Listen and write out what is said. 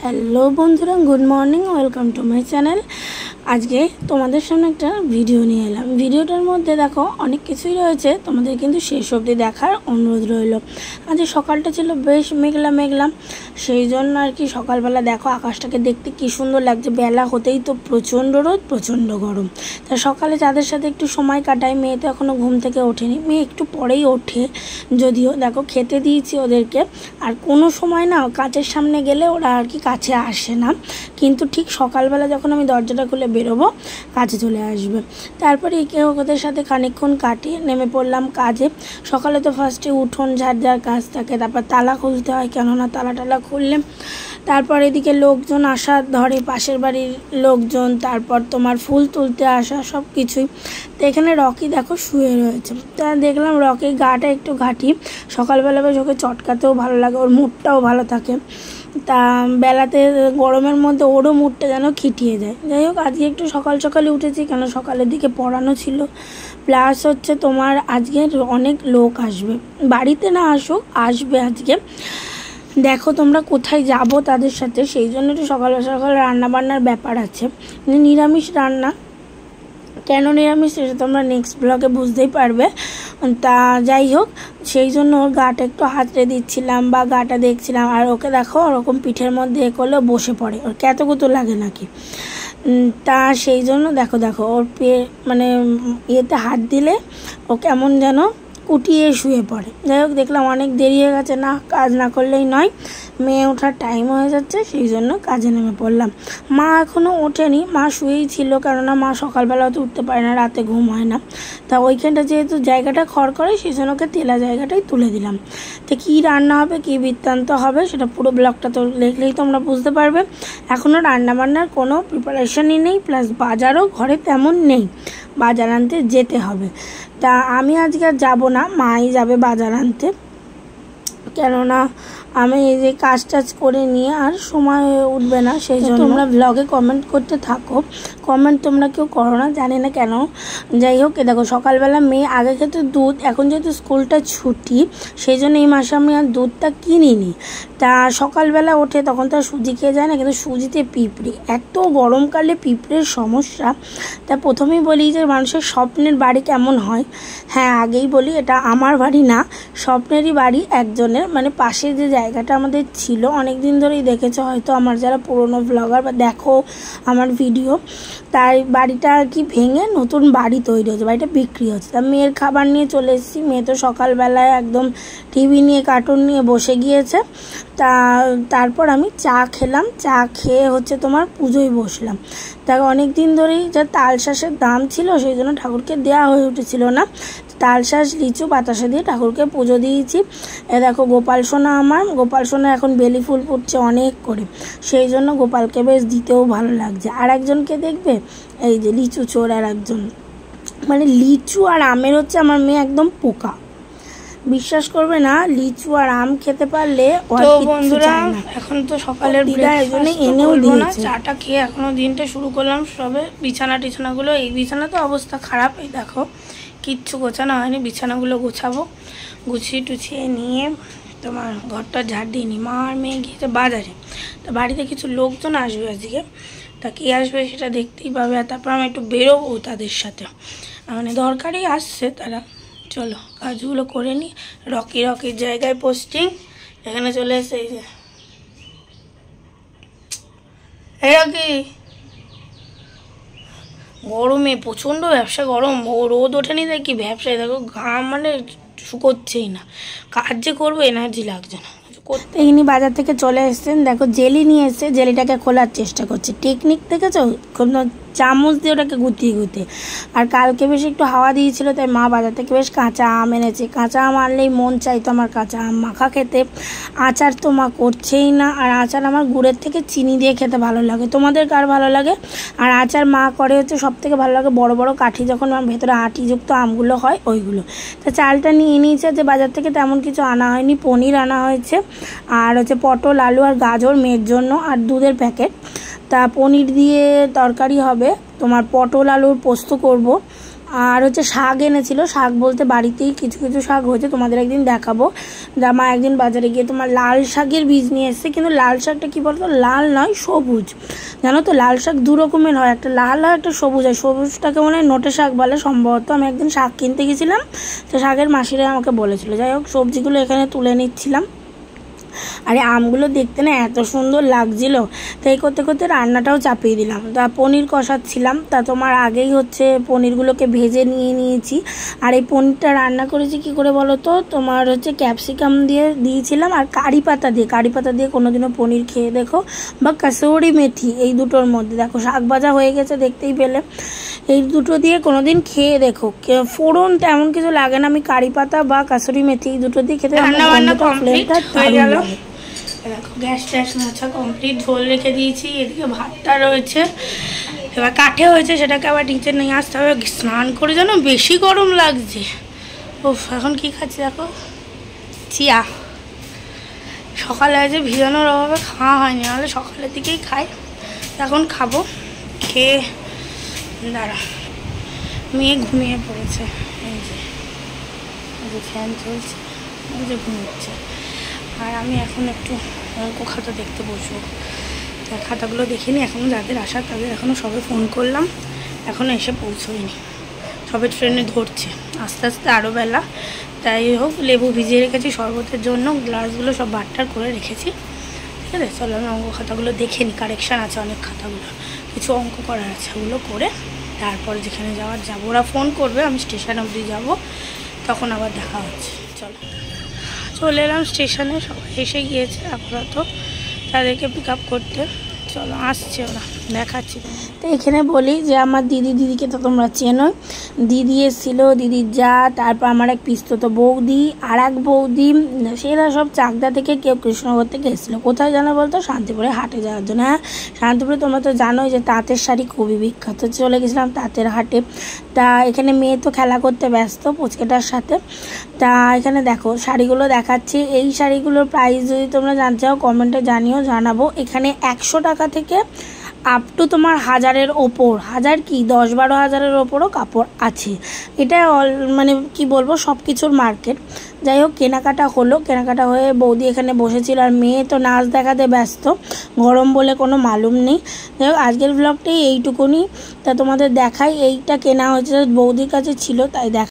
Hello বন্ধুরা, good morning, welcome to my channel. আজকে তোমাদের সামনে একটা ভিডিও নিয়ে এলাম। ভিডিওটার মধ্যে দেখো অনেক কিছুই রয়েছে, তোমাদের কিন্তু শেষ অবধি দেখার অনুরোধ রইল। আজ সকালটা ছিল বেশ মেঘলা মেঘলা, সেই জন্য আর কি সকালবেলা দেখো আকাশটাকে দেখতে কি সুন্দর লাগছে। বেলা হতেই তো প্রচণ্ড রোদ, প্রচণ্ড গরম। তা সকালে যাদের সাথে একটু সময় কাটাই, মেয়ে তো এখনও ঘুম থেকে ওঠেনি, মেয়ে একটু পরেই ওঠে। যদিও দেখো খেতে দিয়েছি ওদেরকে, আর কোনো সময় না কাচের সামনে গেলে ওরা আর কি কাছে আসে না, কিন্তু ঠিক সকালবেলা যখন আমি দরজাটা খুলে বেরোবো কাছে চলে আসবে। তারপরে ওদের সাথে খানিকক্ষণ কাটিয়ে নেমে পড়লাম কাজে। সকালে তো ফার্স্টে উঠোন ঝাড় কাজ থাকে, তারপর তালা খুলতে হয়, কেননা তালা খুললে তারপর এদিকে লোকজন আসা ধরে, পাশের বাড়ির লোকজন, তারপর তোমার ফুল তুলতে আসা, সব কিছুই। তো এখানে রকি দেখো শুয়ে রয়েছে। তা দেখলাম রকির গাটা একটু ঘাঁটি, সকালবেলা বেশ ওকে চটকাতেও ভালো লাগে, ওর মুডটাও ভালো থাকে। তা বেলাতে গরমের মধ্যে ওরও মুডটা যেন খিটিয়ে যায়। যাই হোক, আজকে একটু সকালে উঠেছি, কেন সকালের দিকে পড়ানো ছিল, প্লাস হচ্ছে তোমার আজকে অনেক লোক আসবে, বাড়িতে না আসুক আসবে আজকে। দেখো তোমরা কোথায় যাব তাদের সাথে, সেই জন্য একটু সকাল রান্নাবান্নার ব্যাপার আছে। নিরামিষ রান্না, কেন নিরামিষ সেটা তোমরা নেক্সট ব্লগে বুঝতেই পারবে। তা যাই হোক, সেই জন্য ওর গাটা একটু হাতড়ে দিচ্ছিলাম বা গাটা দেখছিলাম। আর ওকে দেখো ওরকম পিঠের মধ্যে এ করলে বসে পড়ে, ওর কতগুতো লাগে নাকি। তা সেই জন্য দেখো ওর মানে ইয়েতে হাত দিলে ও কেমন যেন উঠিয়ে শুয়ে পড়ে। যাই হোক, দেখলাম অনেক দেরি হয়ে গেছে, না কাজ না করলেই নয়, মেয়ে ওঠার টাইম হয়ে যাচ্ছে, সেই জন্য কাজে নেমে পড়লাম। মা এখনও ওঠেনি, মা শুয়েই ছিল, কেননা মা সকালবেলা তো উঠতে পারে না, রাতে ঘুম হয় না। তা ওইখানটা যেহেতু জায়গাটা খড় করে, সেই জন্য ওকে তেলা জায়গাটাই তুলে দিলাম। তো কী রান্না হবে, কী বৃত্তান্ত হবে, সেটা পুরো ব্লগটা তো দেখলেই তোমরা বুঝতে পারবে। এখনও রান্নাবান্নার কোনো প্রিপারেশনই নেই, প্লাস বাজারও ঘরে তেমন নেই, বাজার আনতে যেতে হবে। তা আমি আজকে আর যাবো না, মাই যাবে বাজার আনতে, কেননা আমি এই যে কাজ করে নিয়ে আর সময় হয়ে উঠবে না। সেই জন্য তোমরা ব্লগে কমেন্ট করতে থাকো, কমেন্ট তোমরা কেউ করো না, জানি না কেন। যাই হোক, দেখো সকালবেলা মেয়ে আগে খেতে দুধ, এখন যেহেতু স্কুলটা ছুটি, সেই জন্য এই মাসে আমি আর দুধটা কিনিনি। তা সকালবেলা ওঠে তখন তো আর সুজি খেয়ে যায় না, কিন্তু সুজিতে পিঁপড়ে, এত গরমকালে পিঁপড়ের সমস্যা। তা প্রথমেই বলি যে মানুষের স্বপ্নের বাড়ি কেমন হয়। হ্যাঁ, আগেই বলি এটা আমার বাড়ি না, স্বপ্নেরই বাড়ি একজনের, মানে পাশে যে জায়গাটা আমাদের ছিল, অনেক দিন ধরেই দেখেছো হয়তো আমার যারা পুরনো ব্লগার বা দেখো আমার ভিডিও, তাই বাড়িটা আর কি ভেঙে নতুন বাড়ি তৈরি হচ্ছে, বাড়িটা বিক্রি হচ্ছে। তা মেয়ের খাবার নিয়ে চলে এসেছি, মেয়ে তো সকালবেলায় একদম টিভি নিয়ে কার্টুন নিয়ে বসে গিয়েছে। তারপর আমি চা খেলাম, চা খেয়ে হচ্ছে তোমার পুজোয় বসলাম। তাকে অনেক দিন ধরেই যা তালশাঁসের দাম ছিল, সেই জন্য ঠাকুরকে দেওয়া হয়ে উঠেছিল না, তালশাঁস লিচু বাতাসা দিয়ে ঠাকুরকে পুজো দিয়েছি। দেখো গোপাল সোনা এখন বেলি ফুল ফুটছে অনেক করে, সেই জন্য গোপালকে বেশ দিতেও ভালো লাগছে। আর একজনকে দেখবে, এই যে লিচু চোর, আর একজন, মানে লিচু আর আমের হচ্ছে আমার মেয়ে একদম পোকা, বিশ্বাস করবে না, লিচু আর আম খেতে পারলে। তো বন্ধুরা, এখন তো সকালের এনেও দিয়েছে, চাটা খেয়ে এখনো দিনটা শুরু করলাম সবে। বিছানাগুলো, এই বিছানা তো অবস্থা খারাপ, এই দেখো কিচ্ছু গোছানো হয়নি, বিছানাগুলো গোছাবো, গুছিয়ে নিয়ে তোমার ঘরটা ঝাড় দিইনি। মা আর মেয়ে গিয়েছে বাজারে, তা বাড়িতে কিছু লোকজন আসবে আজকে, তা কে আসবে সেটা দেখতেই পাবে। আর তারপর আমি একটু বেরোবো তাদের সাথে, মানে দরকারই আসছে তারা। চলো কাজগুলো করে নিই। রকির জায়গায় পোস্টিং, এখানে চলে এসে এই যে রকি, গরমে প্রচণ্ড ব্যবসা, গরম, রোদ ওঠেনি দেখি ব্যবসায় দেখো ঘাম মানে শুকোচ্ছেই না, কাজ যে করবো এনার্জি লাগছে না। ইনি বাজার থেকে চলে এসছেন, দেখো জেলি নিয়ে এসছে, জেলিটাকে খোলার চেষ্টা করছে, টেকনিক দেখেছো, চামচ দিয়ে ওটাকে গুতিয়ে। আর কালকে বেশ একটু হাওয়া দিয়েছিল, তাই মা বাজার থেকে বেশ কাঁচা আম এনেছে। কাঁচা আম আনলেই মন চাইতো আমার কাঁচা আম মাখা খেতে। আচার তো মা করছেই না, আর আচার আমার গুড়ের থেকে চিনি দিয়ে খেতে ভালো লাগে, তোমাদের কার ভালো লাগে? আর আচার মা করে হচ্ছে সব থেকে ভালো লাগে বড় বড় কাঠি, যখন ভেতরে আটিযুক্ত আমগুলো হয় ওইগুলো। তা চালটা নিয়ে নিয়েছে, যে বাজার থেকে তেমন কিছু আনা হয়নি, পনির আনা হয়েছে, আর হচ্ছে পটল, আলু আর গাজর মেয়ের জন্য, আর দুধের প্যাকেট। তা পনির দিয়ে তরকারি হবে, তোমার পটল আলুর পোস্ত করব, আর হচ্ছে শাক এনেছিল, শাক বলতে বাড়িতেই কিছু কিছু শাক হয়েছে, তোমাদের একদিন দেখাবো। মা একদিন বাজারে গিয়ে তোমার লাল শাকের বীজ নিয়ে এসছে, কিন্তু লাল শাকটা কী বলতো, লাল নয় সবুজ, জানো তো লাল শাক দু রকমের হয়, একটা লাল হয় একটা সবুজ হয়, সবুজটাকে মনে হয় নোটে শাক বলে সম্ভবত। আমি একদিন শাক কিনতে গেছিলাম, তো শাকের মাসিরা আমাকে বলেছিল। যাই হোক সবজিগুলো এখানে তুলে নিচ্ছিলাম। আরে আমগুলো দেখতে না এত সুন্দর লাগছিল, তাই করতে করতে রান্নাটাও চাপিয়ে দিলাম। তা পনির কষাচ্ছিলাম, তা তোমার আগেই হচ্ছে পনিরগুলোকে ভেজে নিয়েছি। আর এই পনিরটা রান্না করেছি কি করে বলো তো, তোমার হচ্ছে ক্যাপসিকাম দিয়ে দিয়েছিলাম আর কারি পাতা দিয়ে কোনোদিনও পনির খেয়ে দেখো, বা কাসুরি মেথি, এই দুটোর মধ্যে দেখো শাক ভাজা হয়ে গেছে দেখতেই পেলে, এই দুটো দিয়ে কোনোদিন খেয়ে দেখো, ফোড়ন তেমন কিছু লাগে না, আমি কারি পাতা বা কাসুরি মেথি এই দুটো দিয়ে খেতে রান্না কমপ্লিট হয়ে গেল। দেখো গ্যাস ট্যাস মোছা কমপ্লিট, ঝোল রেখে দিয়েছি, এদিকে ভাতটা রয়েছে, এবার কাঠে হয়েছে সেটাকে আবার নিচে নিয়ে আসতে হবে। স্নান করে যেন বেশি গরম লাগছে। ও এখন কি খাচ্ছি দেখো, চিয়া, সকালে আছে ভিজানোর অভাবে খাওয়া হয়নি, নাহলে সকালের দিকেই খাই, এখন খাবো। খেয়ে দাঁড়া, মেয়ে ঘুমিয়ে পড়েছে, এই যে ফ্যান চলছে, এই যে ঘুমোচ্ছে। আর আমি এখন একটু অঙ্ক খাতা দেখতে বসবো, খাতাগুলো দেখিনি এখনও, যাদের আসার তাদের এখনও সবে ফোন করলাম, এখনও এসে পৌঁছোয়নি, সবে ট্রেনে ধরছে, আস্তে আস্তে আরও বেলা। তাই হোক লেবু ভিজিয়ে রেখেছি শরবতের জন্য, গ্লাসগুলো সব বাট্টার করে রেখেছি। ঠিক আছে, চলো আমি অঙ্ক খাতাগুলো দেখে নিই, কারেকশান আছে অনেক খাতাগুলো, কিছু অঙ্ক করার আছে, ওগুলো করে তারপরে যেখানে যাওয়ার যাবো। ওরা ফোন করবে, আমি স্টেশন অবধি যাবো, তখন আবার দেখা হচ্ছে। চলো চলে এলাম স্টেশনে, সবাই এসে গিয়েছে আপাতত, তাদেরকে পিক আপ করতে। চলো আসছে ওরা, দেখাচ্ছি। তো এখানে বলি যে আমার দিদিকে তো তোমরা চেনো, দিদি এসেছিলো, দিদির যা, তারপর আমার এক পিস্তত বৌদি, আর এক বৌদি, সেরা সব চাকদা থেকে, কেউ কৃষ্ণনগর থেকে এসেছিলো। কোথায় জানো বলতো, শান্তিপুরে হাটে যাওয়ার জন্য। হ্যাঁ শান্তিপুরে তোমরা তো জানোই যে তাঁতের শাড়ি খুবই বিখ্যাত, চলে গেছিলাম তাঁতের হাটে। তা এখানে মেয়ে তো খেলা করতে ব্যস্ত পুচকেটার সাথে। তা এখানে দেখো শাড়িগুলো দেখাচ্ছি, এই শাড়িগুলোর প্রাইস যদি তোমরা জানতে চাও কমেন্টে জানাবো। এখানে 100 টাকা থেকে আপ টু তোমার 1000-এর ওপর, 1000 কি 10-12 হাজারের ওপরও কাপড় আছে। এটা মানে কি বলবো, সব কিছুর মার্কেট। যাই হোক কেনাকাটা হলো, কেনাকাটা হয়ে বৌদি এখানে বসেছিল, আর মেয়ে তো নাচ দেখাতে ব্যস্ত, গরম বলে কোনো মালুম নেই। যাই হোক আজকের ব্লগটাই এইটুকুনি, তা তোমাদের দেখাই, এইটা কেনা হয়েছে বৌদির কাছে ছিল তাই দেখা।